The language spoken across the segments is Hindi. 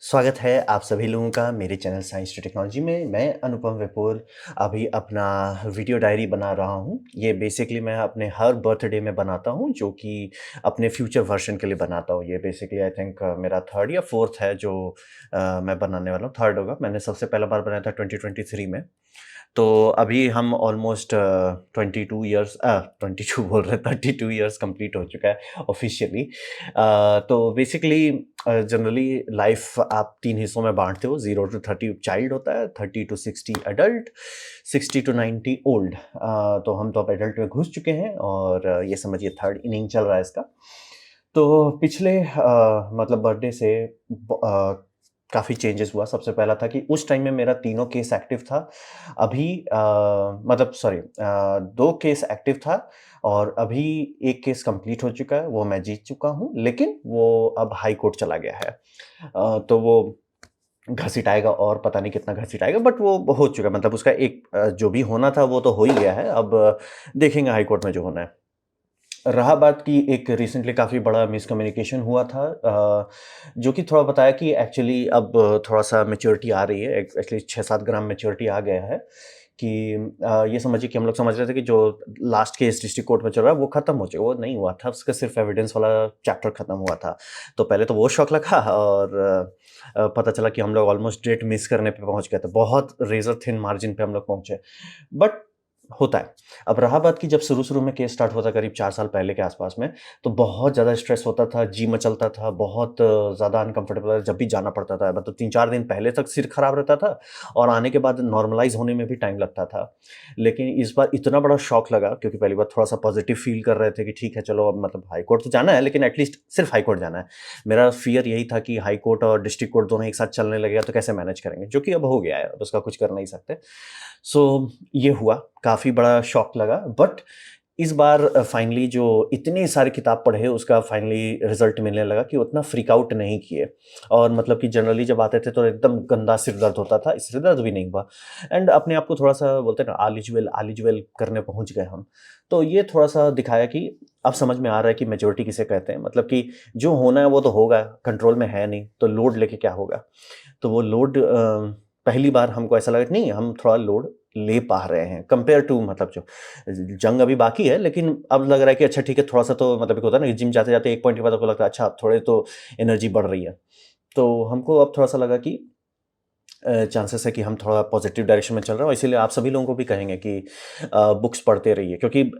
स्वागत है आप सभी लोगों का मेरे चैनल साइंस टू टेक्नोलॉजी में। मैं अनुपम विपुल अभी अपना वीडियो डायरी बना रहा हूँ। ये बेसिकली मैं अपने हर बर्थडे में बनाता हूँ, जो कि अपने फ्यूचर वर्जन के लिए बनाता हूँ। ये बेसिकली आई थिंक मेरा थर्ड या फोर्थ है जो मैं बनाने वाला हूँ। थर्ड होगा। मैंने सबसे पहला बार बनाया था 2023 में। तो अभी हम ऑलमोस्ट 22 ईयर्स 22 बोल रहे 32 ईयर्स कंप्लीट हो चुका है ऑफिशियली। तो बेसिकली जनरली लाइफ आप 3 हिस्सों में बाँटते हो, 0 टू 30 चाइल्ड होता है, 30 टू 60 एडल्ट, 60 टू 90 ओल्ड। तो हम तो अब एडल्ट में घुस चुके हैं और ये समझिए थर्ड इनिंग चल रहा है इसका। तो पिछले मतलब बर्थडे से काफ़ी चेंजेस हुआ। सबसे पहला था कि उस टाइम में मेरा तीनों केस एक्टिव था। अभी मतलब सॉरी 2 केस एक्टिव था और अभी 1 केस कंप्लीट हो चुका है, वो मैं जीत चुका हूँ, लेकिन वो अब हाई कोर्ट चला गया है। तो वो घसीटाएगा और पता नहीं कितना घसीटाएगा, बट वो हो चुका है। मतलब उसका एक जो भी होना था वो तो हो ही गया है। अब देखेंगे हाई कोर्ट में जो होना है। रहा बात की एक रिसेंटली काफ़ी बड़ा मिसकम्युनिकेशन हुआ था, जो कि थोड़ा बताया कि एक्चुअली अब थोड़ा-सा मैच्योरिटी आ रही है, एक्चुअली 6-7 ग्राम मैच्योरिटी आ गया है कि ये समझिए कि हम लोग समझ रहे थे कि जो लास्ट केस डिस्ट्रिक्ट कोर्ट में चल रहा है वो खत्म हो चुका, वो नहीं हुआ था, उसका सिर्फ एविडेंस वाला चैप्टर खत्म हुआ था। तो पहले तो वो शॉक लगा और पता चला कि हम लोग ऑलमोस्ट डेट मिस करने पे पहुँच गए थे। बहुत रेज़र थिन मार्जिन पे हम लोग पहुँचे। बट होता है। अब रहा बात कि जब शुरू-शुरू में केस स्टार्ट हुआ था करीब 4 साल पहले के आस-पास में, तो बहुत ज़्यादा स्ट्रेस होता था, जी मचलता था, बहुत ज़्यादा अनकम्फ़र्टेबल जब भी जाना पड़ता था। मतलब 3-4 दिन पहले तक सिर खराब रहता था और आने के बाद नॉर्मलाइज़ होने में भी टाइम लगता था। लेकिन इस बार इतना बड़ा शॉक लगा क्योंकि पहली बार थोड़ा-सा पॉज़िटिव फ़ील कर रहे थे कि ठीक है चलो अब मतलब हाई कोर्ट तो जाना है, लेकिन एट लीस्ट सिर्फ़ हाई कोर्ट जाना है। मेरा फ़ियर यही था कि हाई कोर्ट और डिस्ट्रिक्ट कोर्ट दोनों एक साथ चलने लगेगा तो कैसे मैनेज करेंगे? जो कि अब हो गया है, अब उसका कुछ कर नहीं सकते। सो ये हुआ, काफ़ी बड़ा शॉक लगा, बट इस बार फाइनली जो इतने सारे किताब पढ़े उसका फाइनली रिज़ल्ट मिलने लगा कि उतना फ्रीक आउट नहीं किए। और मतलब कि जनरली जब आते थे तो एकदम गंदा सिर दर्द होता था, सिर दर्द भी नहीं हुआ एंड अपने आप को थोड़ा-सा बोलते हैं ना ऑल इज़ वेल करने पहुँच गए हम। तो ये थोड़ा-सा दिखाया कि अब समझ में आ रहा है कि मैच्योरिटी किसे कहते हैं। मतलब कि जो होना है वो तो होगा, कंट्रोल में है नहीं, तो लोड लेके क्या होगा? तो वो लोड पहली बार हमको ऐसा लगा कि नहीं हम थोड़ा लोड ले पा रहे हैं कंपेयर टू मतलब जो जंग अभी बाकी है, लेकिन अब लग रहा है कि अच्छा ठीक है थोड़ा-सा तो मतलब एक होता है ना कि जिम जाते-जाते एक पॉइंट के बाद आपको लगता है अच्छा अब थोड़े तो एनर्जी बढ़ रही है। तो हमको अब थोड़ा-सा लगा कि चांसेस है कि हम थोड़ा पॉजिटिव डायरेक्शन में चल रहे हैं और इसीलिए आप सभी लोगों को भी कहेंगे कि बुक्स पढ़ते रहिए क्योंकि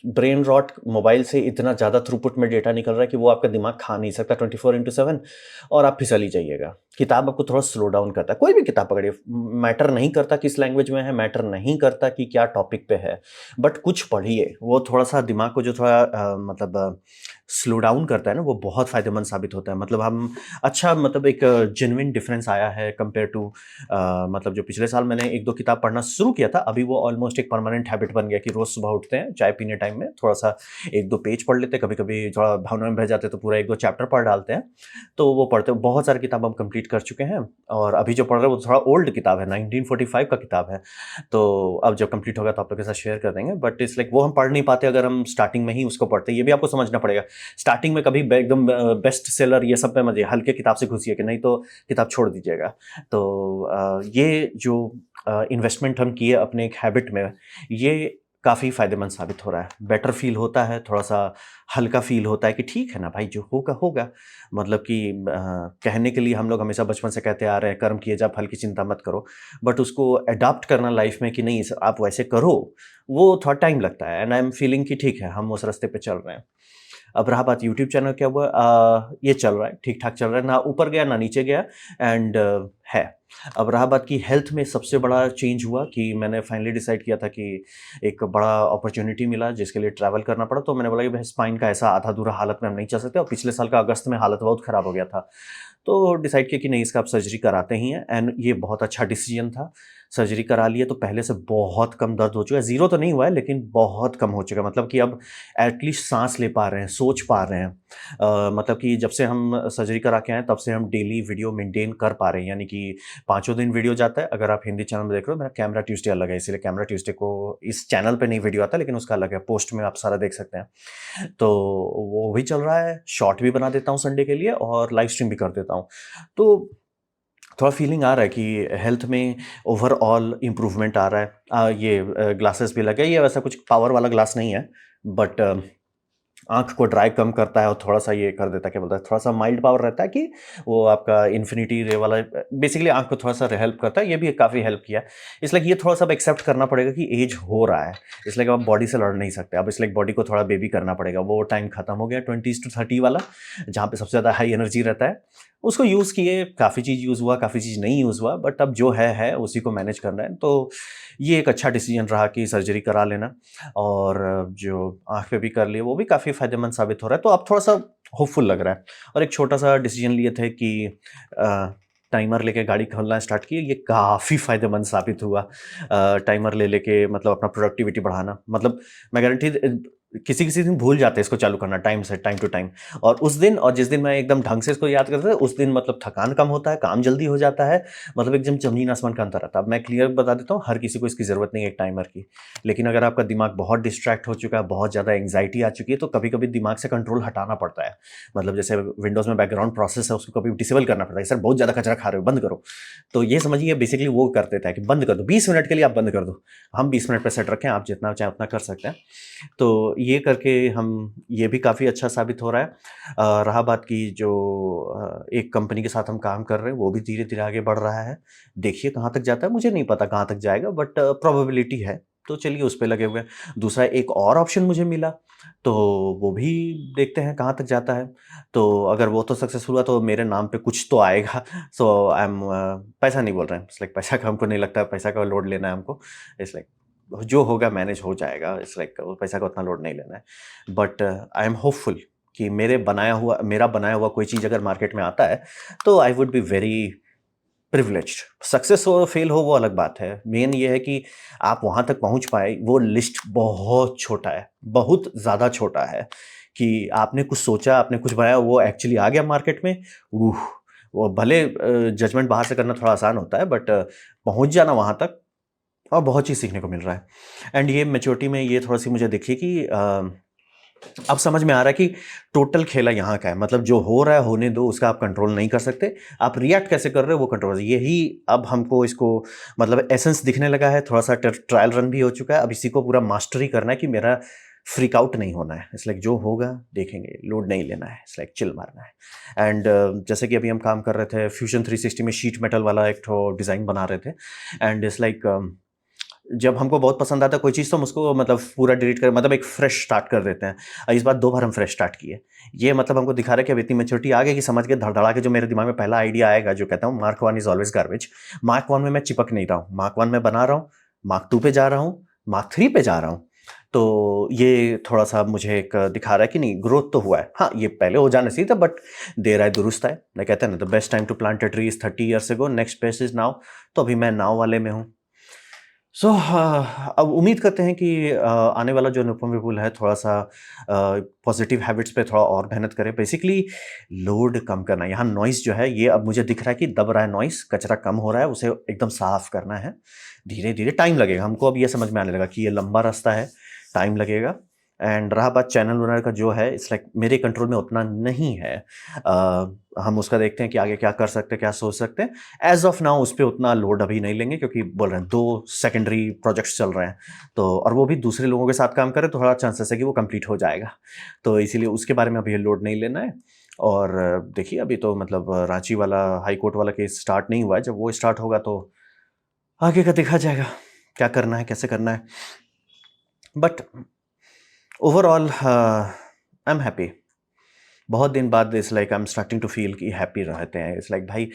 ब्रेन रॉट मोबाइल से इतना ज़्यादा थ्रूपुट में डेटा निकल रहा है कि वो आपका दिमाग खा नहीं सकता 24/7 और आप फिसल ही जाइएगा। किताब आपको थोड़ा स्लो डाउन करता है, कोई भी किताब पकड़िए, मैटर नहीं करता किस लैंग्वेज में है, मैटर नहीं करता कि क्या टॉपिक पे है, बट कुछ पढ़िए, वो थोड़ा-सा दिमाग को जो थोड़ा मतलब स्लो डाउन करता है ना, वो बहुत फ़ायदेमंद साबित होता है। मतलब हम अच्छा मतलब एक जेन्युइन डिफरेंस आया है कंपेयर टू मतलब जो पिछले साल मैंने 1-2 किताब पढ़ना शुरू किया था, अभी वो ऑलमोस्ट एक परमानेंट हैबिट बन गया कि रोज़ सुबह उठते हैं, चाय पीने टाइम में थोड़ा-सा 1-2 पेज पढ़ लेते हैं, कभी-कभी थोड़ा भावना में बह जाते हैं तो पूरा 1-2 चैप्टर पढ़ डालते हैं। तो वो पढ़ते हैं, बहुत सारी किताब हम कंप्लीट कर चुके हैं और अभी जो पढ़ रहे हैं वो थोड़ा ओल्ड किताब है, 1945 का किताब है। तो अब जब कंप्लीट होगा तो आप लोग के साथ शेयर कर देंगे, बट इट्स लाइक वो हम पढ़ नहीं पाते अगर हम स्टार्टिंग में ही उसको पढ़ते हैं। ये भी आपको समझना पड़ेगा। स्टार्टिंग में कभी एकदम बेस्ट सेलर ये सब पे मत जाइए, हल्के किताब से घुसिए कि नहीं तो किताब छोड़ दीजिएगा। तो ये जो इन्वेस्टमेंट हम किए अपने एक हैबिट में, ये काफ़ी फ़ायदेमंद साबित हो रहा है। बेटर फ़ील होता है, थोड़ा-सा हल्का फ़ील होता है कि ठीक है ना भाई, जो होगा, होगा। मतलब कि कहने के लिए हम लोग हमेशा बचपन से कहते आ रहे हैं, कर्म किए जा फल की चिंता मत करो। बट उसको एडॉप्ट करना लाइफ़ में कि नहीं आप वैसे करो, वो थोड़ा टाइम लगता है एंड आई एम फीलिंग कि ठीक है, हम उस रास्ते पे चल रहे हैं। अब रहा बात यूट्यूब चैनल क्या हुआ, ये चल रहा है, ठीक-ठाक चल रहा है, ना ऊपर गया, ना नीचे गया एंड है। अब रहा बात कि हेल्थ में सबसे बड़ा चेंज हुआ कि मैंने फाइनली डिसाइड किया था कि एक बड़ा अपॉर्च्युनिटी मिला जिसके लिए ट्रैवल करना पड़ा, तो मैंने बोला कि भाई स्पाइन का ऐसा आधा-अधूरा हालत में हम नहीं चल सकते और पिछले साल का अगस्त में हालत बहुत खराब हो गया था। तो डिसाइड किया कि नहीं इसका अब सर्जरी कराते ही हैं एंड ये बहुत अच्छा डिसीजन था। सर्जरी करा लिए तो पहले से बहुत कम दर्द हो चुका है, ज़ीरो तो नहीं हुआ है लेकिन बहुत कम हो चुका है, मतलब कि अब एटलीस्ट साँस ले पा रहे हैं, सोच पा रहे हैं। मतलब कि जब से हम सर्जरी करा के आए हैं तब से हम डेली वीडियो मेंटेन कर पा रहे हैं, यानी कि पाँचों दिन वीडियो जाता है। अगर आप हिंदी चैनल में देख रहे हो, मेरा कैमरा ट्यूज़डे अलग है, इसीलिए कैमरा ट्यूज़डे को इस चैनल पे नहीं वीडियो आता, लेकिन उसका अलग है, पोस्ट में आप सारा देख सकते हैं। तो वो भी चल रहा है, शॉर्ट भी बना देता हूँ संडे के लिए और लाइव स्ट्रीम भी कर देता हूँ। तो थोड़ा फीलिंग आ रहा है कि हेल्थ में ओवरऑल इम्प्रूवमेंट आ रहा है। ये ग्लासेस भी लगे, ये वैसा कुछ पावर वाला ग्लास नहीं है, बट आँख को ड्राई कम करता है और थोड़ा-सा ये कर देता है, क्या बोलते हैं, थोड़ा-सा माइल्ड पावर रहता है कि वो आपका इन्फिनिटी रे वाला बेसिकली आँख को थोड़ा-सा हेल्प करता है, ये भी काफ़ी हेल्प किया है। इसलिए ये थोड़ा-सा अब एक्सेप्ट करना पड़ेगा कि ऐज हो रहा है, इसलिए अब बॉडी से लड़ नहीं सकते, अब इसलिए बॉडी को थोड़ा बेबी करना पड़ेगा। वो टाइम खत्म हो गया 20s टू 30 वाला, जहाँ पे सबसे ज़्यादा हाई एनर्जी रहता है। उसको यूज़ किए, काफ़ी चीज़ यूज़ हुआ, काफ़ी चीज़ नहीं यूज़ हुआ, बट अब जो है, उसी को मैनेज करना है। तो ये एक अच्छा डिसीज़न रहा कि सर्जरी करा लेना। और जो आँख पे भी कर लिए, वो भी काफ़ी फ़ायदेमंद साबित हो रहा है, तो अब थोड़ा-सा होपफुल लग रहा है। और एक छोटा-सा डिसीज़न लिए थे कि अ, टाइमर लेके गाड़ी खोलना स्टार्ट किए, ये काफ़ी फ़ायदेमंद साबित हुआ। टाइमर ले लेके मतलब अपना प्रोडक्टिविटी बढ़ाना, मतलब मैं गारंटी किसी-किसी दिन भूल जाते हैं इसको चालू करना टाइम से, टाइम टू टाइम। और उस दिन और जिस दिन मैं एकदम ढंग से इसको याद करता था, उस दिन मतलब थकान कम होता है, काम जल्दी हो जाता है, मतलब एकदम ज़मीन-आसमान का अंतर आता है। अब मैं क्लियर बता देता हूँ, हर किसी को इसकी ज़रूरत नहीं है एक टाइमर की। लेकिन अगर आपका दिमाग बहुत डिस्ट्रैक्ट हो चुका है, बहुत ज़्यादा एंग्जायटी आ चुकी है, तो कभी-कभी दिमाग से कंट्रोल हटाना पड़ता है। मतलब जैसे विंडोज़ में बैकग्राउंड प्रोसेस है, उसको कभी डिसेबल करना पड़ता है, सर बहुत ज़्यादा कचरा खा रहे हो, बंद करो। तो ये समझिए बेसिकली वो कर देता है कि बंद कर दो, 20 मिनट के लिए आप बंद कर दो। हम 20 मिनट पे सेट रखें, आप जितना चाहें उतना कर सकते हैं। तो ये करके हम ये भी काफ़ी अच्छा साबित हो रहा है। रहा बात की जो एक कंपनी के साथ हम काम कर रहे हैं, वो भी धीरे-धीरे आगे बढ़ रहा है। देखिए कहाँ तक जाता है, मुझे नहीं पता कहाँ तक जाएगा, बट प्रोबेबिलिटी है, तो चलिए उस पे लगे हुए हैं। दूसरा एक और ऑप्शन मुझे मिला, तो वो भी देखते हैं कहाँ तक जाता है। तो अगर वो तो सक्सेसफुल हुआ तो मेरे नाम पे कुछ तो आएगा। सो आई एम पैसा नहीं बोल रहे हैं, इट्स लाइक पैसा का हमको नहीं लगता पैसा का लोड लेना है हमको। इट्स लाइक जो होगा मैनेज हो जाएगा, इट्स लाइक पैसा का उतना लोड नहीं लेना है। बट आई एम होपफुल कि मेरा बनाया हुआ कोई चीज़ अगर मार्केट में आता है, तो I would be very privileged. Success हो फेल हो वो अलग बात है। मेन ये है कि आप वहाँ तक पहुँच पाए, वो लिस्ट बहुत छोटा है, बहुत ज़्यादा छोटा है कि आपने कुछ सोचा, आपने कुछ बनाया, वो एक्चुअली आ गया मार्केट में, उह! वो भले जजमेंट बाहर से करना थोड़ा आसान होता है, बट पहुँच जाना वहाँ तक और बहुत चीज़ सीखने को मिल रहा है। एंड ये मैच्योरिटी में ये थोड़ी-सी मुझे दिखी कि अब समझ में आ रहा है कि टोटल खेला यहाँ का है। मतलब जो हो रहा है होने दो, उसका आप कंट्रोल नहीं कर सकते। आप रिएक्ट कैसे कर रहे हो वो कंट्रोल, यही अब हमको इसको मतलब एसेंस दिखने लगा है। थोड़ा-सा ट ट्रायल रन भी हो चुका है। अब इसी को पूरा मास्टरी करना है कि मेरा फ्रीक आउट नहीं होना है। इट्स लाइक जो होगा देखेंगे, लोड नहीं लेना है। इट्स लाइक चिल मारना है। एंड जैसे कि अभी हम काम कर रहे थे फ्यूजन 360 में शीट मेटल वाला एक ठो डिज़ाइन बना रहे थे। एंड इट्स लाइक जब हमको बहुत पसंद आता है कोई चीज़ तो हम उसको मतलब पूरा डिलीट कर मतलब एक फ्रेश स्टार्ट कर देते हैं। इस बार 2 बार हम फ्रेश स्टार्ट किए। ये मतलब हमको दिखा रहा है कि अब इतनी मैच्योरिटी आ गई कि समझ के धड़धड़ा के जो मेरे दिमाग में पहला आइडिया आएगा जो कहता हूँ mark 1 is always garbage. Mark 1 में मैं चिपक नहीं रहा हूँ। मार्क 1 में बना रहा हूँ, मार्क 2 पे जा रहा हूँ, मार्क 3 पे जा रहा हूँ। तो ये थोड़ा-सा मुझे एक दिखा रहा है कि नहीं ग्रोथ तो हुआ है। हाँ, ये पहले हो जाना चाहिए था बट देर आए दुरुस्त आए। मैं कहते हैं ना the best time to plant a tree is 30 years ago, next best is now. तो अभी मैं नाउ वाले में हूँ। सो अब उम्मीद करते हैं कि आने वाला जो अनुपम विपुल है थोड़ा-सा पॉज़िटिव हैबिट्स पे थोड़ा और मेहनत करे। बेसिकली लोड कम करना है। यहाँ नॉइज़ जो है ये अब मुझे दिख रहा है कि दब रहा है नॉइज़, कचरा कम हो रहा है, उसे एकदम साफ़ करना है। धीरे-धीरे टाइम लगेगा, हमको अब ये समझ में आने लगा कि ये लंबा रास्ता है, टाइम लगेगा। एंड रहा बात चैनल ओनर का जो है इट्स लाइक मेरे कंट्रोल में उतना नहीं है। हम उसका देखते हैं कि आगे क्या कर सकते हैं, क्या सोच सकते हैं। एज़ ऑफ नाउ उस पे उतना लोड अभी नहीं लेंगे क्योंकि बोल रहे हैं 2 सेकेंडरी प्रोजेक्ट्स चल रहे हैं। तो और वो भी दूसरे लोगों के साथ काम करें तो थोड़ा चांसेस है कि वो कंप्लीट हो जाएगा। तो इसीलिए उसके बारे में अभी लोड नहीं लेना है। और देखिए अभी तो मतलब रांची वाला हाई कोर्ट वाला केस स्टार्ट नहीं हुआ है। जब वो स्टार्ट होगा तो आगे का देखा जाएगा, क्या करना है, कैसे करना है। But overall I am happy. बहुत दिन बाद it's like I am starting to feel कि हैप्पी रहते हैं। इट्स लाइक भाई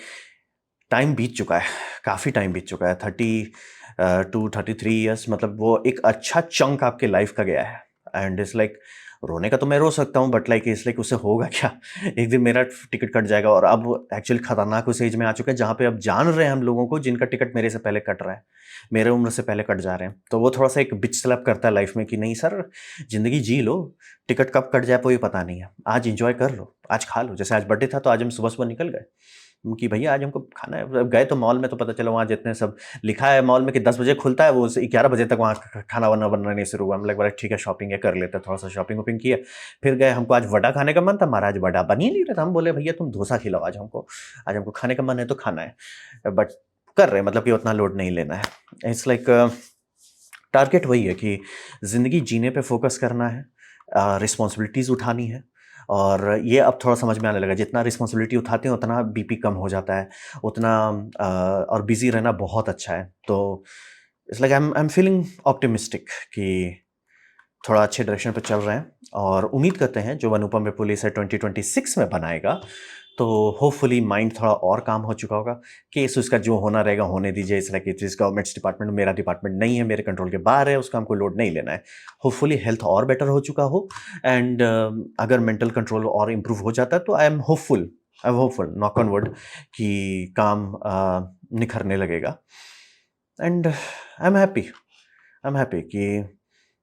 टाइम बीत चुका है, काफ़ी टाइम बीत चुका है 30 टू 33 इयर्स मतलब वो एक अच्छा चंक आपके लाइफ का गया है। एंड इट्स लाइक रोने का तो मैं रो सकता हूँ बट लाइक इट्स लाइक उससे होगा क्या? एक दिन मेरा टिकट कट जाएगा और अब एक्चुअली खतरनाक उस एज में आ चुके हैं जहाँ पे अब जान रहे हैं हम लोगों को जिनका टिकट मेरे से पहले कट रहा है, मेरे उम्र से पहले कट जा रहे हैं। तो वो थोड़ा-सा एक बिच स्लैप करता है लाइफ में कि नहीं सर, ज़िंदगी जी लो, टिकट कब कट जाए कोई पता नहीं है। आज एन्जॉय कर लो, आज खा लो। जैसे आज बर्थडे था तो आज हम सुबह-सुबह निकल गए। कि भैया आज हमको खाना है। अब गए तो मॉल में, तो पता चला वहाँ जितने सब लिखा है मॉल में कि 10 बजे खुलता है, वो 11 बजे तक वहाँ खाना वाना बनना नहीं शुरू हुआ। हम बोला ठीक है, शॉपिंग है कर लेते हैं, थोड़ा सा शॉपिंग वॉपिंग किया। फिर गए, हमको आज वड़ा खाने का मन था, महाराज वड़ा बन ही नहीं रहा था। हम बोले भैया तुम डोसा खिलाओ आज हमको, आज हमको खाने का मन है तो खाना है। बट कर रहे हैं, मतलब कि उतना लोड नहीं लेना है। इट्स लाइक टारगेट वही है कि ज़िंदगी जीने पे फोकस करना है, रिस्पॉन्सिबिलिटीज़ उठानी है। और ये अब थोड़ा समझ में आने लगा, जितना रिस्पॉन्सिबिलिटी उठाते हैं उतना बीपी कम हो जाता है, उतना और बिजी रहना बहुत अच्छा है। तो it's like I am feeling optimistic कि थोड़ा अच्छे डायरेक्शन पे चल रहे हैं, और उम्मीद करते हैं जो अनुपम विपुल इसे 2026 में बनाएगा तो होपफुली माइंड थोड़ा और काम हो चुका होगा। केस उसका जो होना रहेगा होने दीजिए। इस like it is governments department, मेरा डिपार्टमेंट नहीं है, मेरे कंट्रोल के बाहर है, उसका हमको लोड नहीं लेना है। होपफुली हेल्थ और बेटर हो चुका हो, एंड अगर मेंटल कंट्रोल और इम्प्रूव हो जाता है तो I am hopeful knock on would कि काम निखरने लगेगा। एंड आई एम हैप्पी कि,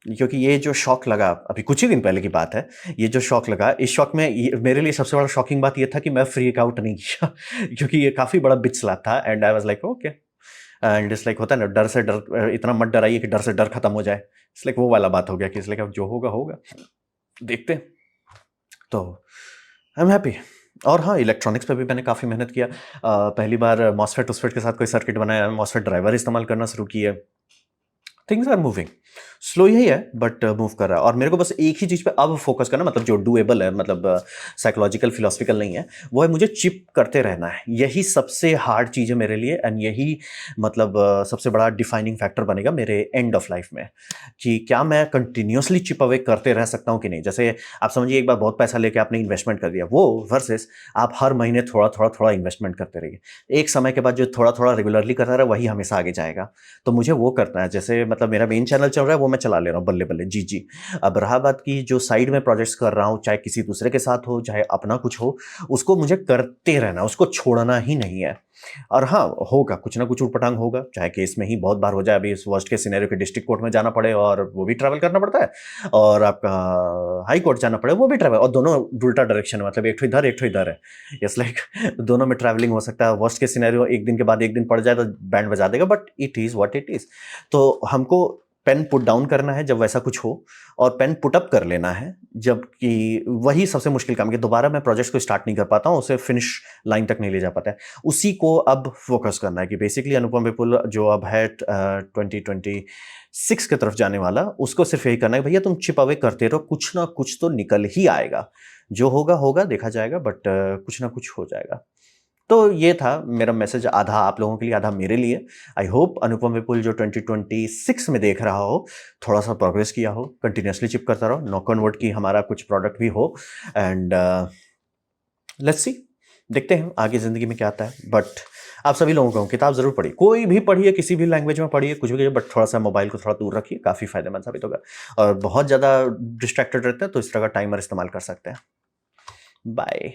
क्योंकि ये जो शॉक लगा अभी कुछ ही दिन पहले की बात है, ये जो शॉक लगा, इस शॉक में मेरे लिए सबसे बड़ा शॉकिंग बात ये था कि मैं फ्रीक आउट नहीं किया क्योंकि ये काफ़ी बड़ा बिच स्लैप था। And I was like okay, and it's like होता है ना, डर से डर, इतना मत डराइए कि डर से डर खत्म हो जाए। इट्स लाइक वो वाला बात हो गया कि इट्स लाइक अब जो होगा होगा, देखते हैं। तो आई एम हैप्पी। और हाँ, इलेक्ट्रॉनिक्स पे भी मैंने काफ़ी मेहनत किया। पहली बार मॉसफेट उसफेट के साथ कोई सर्किट बनाया, मॉसफेट ड्राइवर इस्तेमाल करना शुरू किया। थिंग्स आर मूविंग, स्लो ही है बट मूव कर रहा है। और मेरे को बस एक ही चीज़ पे अब फोकस करना, मतलब जो डूएबल है, मतलब साइकोलॉजिकल फिलोसफिकल नहीं है, वो है मुझे चिप करते रहना है। यही सबसे हार्ड चीज़ है मेरे लिए, एंड यही मतलब सबसे बड़ा डिफाइनिंग फैक्टर बनेगा मेरे एंड ऑफ लाइफ में, कि क्या मैं कंटिन्यूसली चिप अवे करते रह सकता हूँ कि नहीं। जैसे आप समझिए, एक बार बहुत पैसा लेके आपने इन्वेस्टमेंट कर दिया, वो वर्सेस आप हर महीने थोड़ा थोड़ा थोड़ा इन्वेस्टमेंट करते रहिए। एक समय के बाद जो थोड़ा थोड़ा रेगुलरली करता रहा, वही हमेशा आगे जाएगा। तो मुझे वो करना है। जैसे मतलब मेरा मेन चैनल चल रहा है, वो मैं चला ले रहा हूँ बल्ले बल्ले, जी जी। अब रहा बात की जो साइड में प्रोजेक्ट्स कर रहा हूँ, चाहे किसी दूसरे के साथ हो, चाहे अपना कुछ हो, उसको मुझे करते रहना, उसको छोड़ना ही नहीं है। और हाँ, होगा कुछ ना कुछ उटपटांग होगा, चाहे केस में ही बहुत बार हो जाए। अभी इस वर्स्ट के सिनेरियो के डिस्ट्रिक्ट कोर्ट में जाना पड़े, और वो भी ट्रैवल करना पड़ता है, और आपका हाई कोर्ट जाना पड़े, वो भी ट्रैवल, और दोनों उल्टा डायरेक्शन है, मतलब एक ठो इधर एक ठो इधर है। इट्स लाइक दोनों में ट्रैवलिंग हो सकता है। वर्स्ट के सिनेरियो एक दिन के बाद एक दिन पड़ जाए तो बैंड बजा देगा, but it is what it is. तो हमको पेन पुट डाउन करना है जब वैसा कुछ हो, और पेन पुट अप कर लेना है जबकि वही सबसे मुश्किल काम है। दोबारा मैं प्रोजेक्ट को स्टार्ट नहीं कर पाता हूँ, उसे फिनिश लाइन तक नहीं ले जा पाता है। उसी को अब फोकस करना है कि बेसिकली अनुपम विपुल जो अब है 2026 की तरफ जाने वाला, उसको सिर्फ यही करना है, भैया तुम चिप अवे करते रहो, कुछ ना कुछ तो निकल ही आएगा। जो होगा होगा, देखा जाएगा, बट कुछ ना कुछ हो जाएगा। तो ये था मेरा मैसेज, आधा आप लोगों के लिए, आधा मेरे लिए। आई होप अनुपम विपुल जो 2026 में देख रहा हो, थोड़ा सा प्रोग्रेस किया हो, कंटिन्यूसली चिप करता रहो, नॉक ऑन वुड की हमारा कुछ प्रोडक्ट भी हो। एंड लेट्स सी, देखते हैं आगे ज़िंदगी में क्या आता है। बट आप सभी लोगों को किताब ज़रूर पढ़िए, कोई भी पढ़िए, किसी भी लैंग्वेज में पढ़िए, कुछ भी करिए, बट थोड़ा सा मोबाइल को थोड़ा दूर रखिए, काफ़ी फायदेमंद साबित होगा। और बहुत ज़्यादा डिस्ट्रैक्टेड रहते हैं तो इस तरह का टाइमर इस्तेमाल कर सकते हैं। बाय।